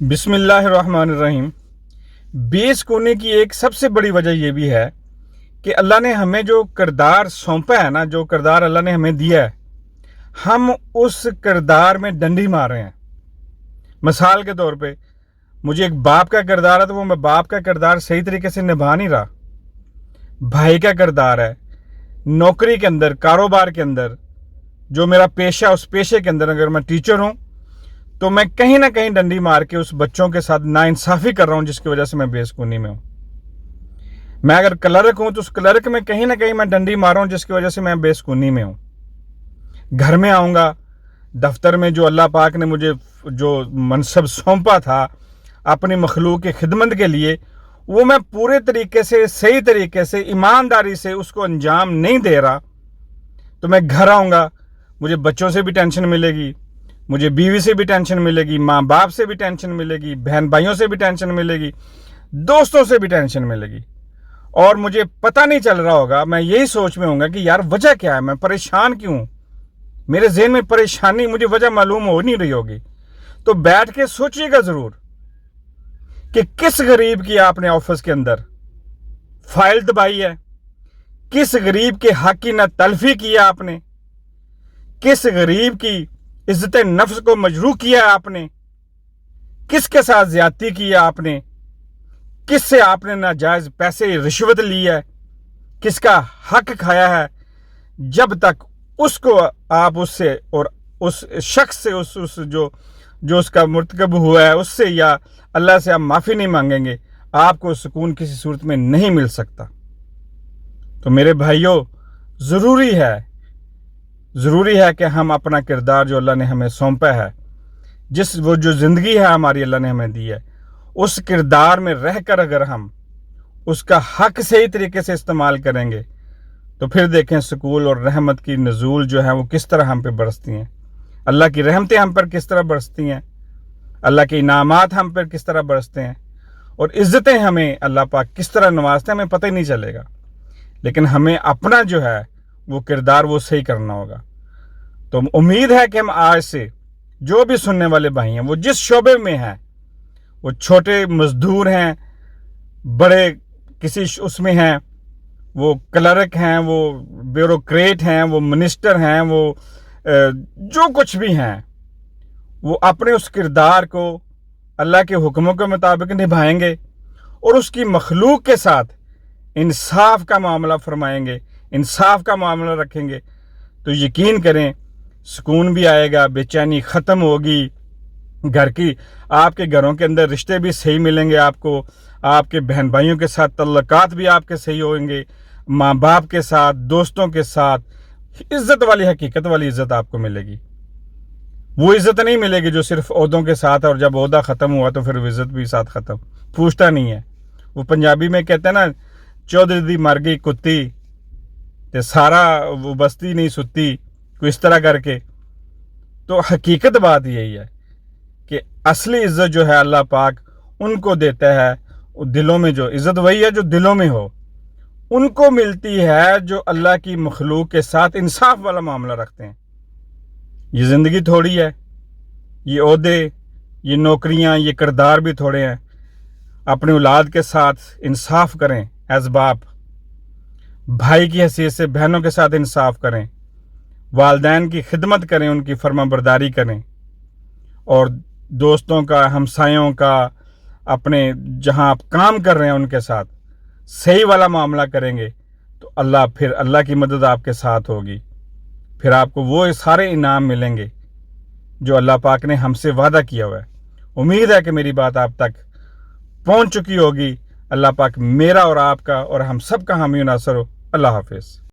बिस्मिल्लाहिर्रहमानिर्रहीम। बेस होने की एक सबसे बड़ी वजह यह भी है कि अल्लाह ने हमें जो किरदार सौंपा है ना, जो किरदार अल्लाह ने हमें दिया है, हम उस किरदार में डंडी मार रहे हैं। मिसाल के तौर पे मुझे एक बाप का किरदार है तो वो मैं बाप का किरदार सही तरीके से निभा नहीं रहा। भाई का किरदार है, नौकरी के अंदर, कारोबार के अंदर, जो मेरा पेशा, उस पेशे के अंदर अगर मैं टीचर हूं तो मैं कहीं ना कहीं डंडी मार के उस बच्चों के साथ नाइंसाफी कर रहा हूं, जिसकी वजह से मैं बेसकूनी में हूं। मैं अगर क्लर्क हूं तो उस क्लर्क में कहीं ना कहीं मैं डंडी मार रहा हूं, जिसकी वजह से मैं बेसकूनी में हूं। घर में आऊंगा, दफ्तर में जो अल्लाह पाक ने मुझे जो मनसब सौंपा था अपनी मखलूक की खिदमत के लिए, वो मैं पूरे तरीके से, सही तरीके से, ईमानदारी से उसको अंजाम नहीं दे रहा। तो मैं घर आऊंगा, मुझे बच्चों से भी टेंशन मिलेगी, मुझे बीवी से भी टेंशन मिलेगी, माँ बाप से भी टेंशन मिलेगी, बहन भाइयों से भी टेंशन मिलेगी, दोस्तों से भी टेंशन मिलेगी। और मुझे पता नहीं चल रहा होगा, मैं यही सोच में होऊंगा कि यार वजह क्या है, मैं परेशान क्यों, मेरे ज़हन में परेशानी, मुझे वजह मालूम हो नहीं रही होगी। तो बैठ के सोचिएगा ज़रूर कि किस गरीब की आपने ऑफिस के अंदर फाइल दबाई है, किस गरीब के हक की ना तलफी किया आपने, किस गरीब की इज्जत नफ्स को मजरूह किया आपने, किसके साथ ज्यादती की है आपने, किससे आपने नाजायज पैसे रिश्वत ली है, किसका हक खाया है। जब तक उसको आप उससे और उस शख्स से उस जो उसका मुर्तकब हुआ है उससे या अल्लाह से आप माफ़ी नहीं मांगेंगे, आपको सुकून किसी सूरत में नहीं मिल सकता। तो मेरे भाइयों, ज़रूरी है कि हम अपना किरदार जो अल्लाह ने हमें सौंपा है, वो जो ज़िंदगी है हमारी अल्लाह ने हमें दी है, उस किरदार में रहकर अगर हम उसका हक सही तरीके से इस्तेमाल करेंगे तो फिर देखें सुकून और रहमत की नज़ूल जो है वो किस तरह हम पे बरसती हैं, अल्लाह की रहमतें हम पर किस तरह बरसती हैं, अल्लाह के इनामात हम पर किस तरह बरसते हैं, और इज़्ज़तें हमें अल्लाह पाक किस तरह नवाजते हैं, हमें पता ही नहीं चलेगा। लेकिन हमें अपना जो है वो किरदार वो सही करना होगा। तो उम्मीद है कि हम आज से जो भी सुनने वाले भाई हैं, वो जिस शोबे में हैं, वो छोटे मजदूर हैं, बड़े किसी उसमें हैं, वो क्लर्क हैं, वो ब्यूरोक्रेट हैं, वो मिनिस्टर हैं, वो जो कुछ भी हैं, वो अपने उस किरदार को अल्लाह के हुक्मों के मुताबिक निभाएंगे और उसकी मखलूक के साथ इंसाफ का मामला फरमाएंगे, इंसाफ का मामला रखेंगे। तो यकीन करें सुकून भी आएगा, बेचैनी ख़त्म होगी, आपके घरों के अंदर रिश्ते भी सही मिलेंगे आपको, आपके बहन भाइयों के साथ तल्लुकात भी आपके सही होंगे, माँ बाप के साथ, दोस्तों के साथ इज़्ज़त वाली, हकीकत वाली इज़्ज़त आपको मिलेगी। वो इज़्ज़त नहीं मिलेगी जो सिर्फ ओहदों के साथ, और जब ओहदा ख़त्म हुआ तो फिर इज़्ज़त भी साथ ख़त्म, पूछता नहीं है। वो पंजाबी में कहते हैं ना, चौधरी दी मर गई कुत्ती ते सारा वो बस्ती नहीं सुत्ती, कोई इस तरह करके। तो हकीकत बात यही है कि असली इज़्ज़त जो है अल्लाह पाक उनको देता है, दिलों में जो इज़्ज़त वही है जो दिलों में हो, उनको मिलती है जो अल्लाह की मखलूक के साथ इंसाफ वाला मामला रखते हैं। ये ज़िंदगी थोड़ी है, ये ओहदे, ये नौकरियां, ये किरदार भी थोड़े हैं। अपनी औलाद के साथ इंसाफ करें, एज बाप, भाई की हैसियत से बहनों के साथ इंसाफ करें, वालदैन की खिदमत करें, उनकी फरमाबरदारी करें, और दोस्तों का, हमसायों का, अपने जहां आप काम कर रहे हैं उनके साथ सही वाला मामला करेंगे तो अल्लाह की मदद आपके साथ होगी। फिर आपको वो सारे इनाम मिलेंगे जो अल्लाह पाक ने हमसे वादा किया हुआ है। उम्मीद है कि मेरी बात आप तक पहुंच चुकी होगी। अल्लाह पाक मेरा और आपका और हम सब का हामी नासर हो। अल्लाह हाफिज़।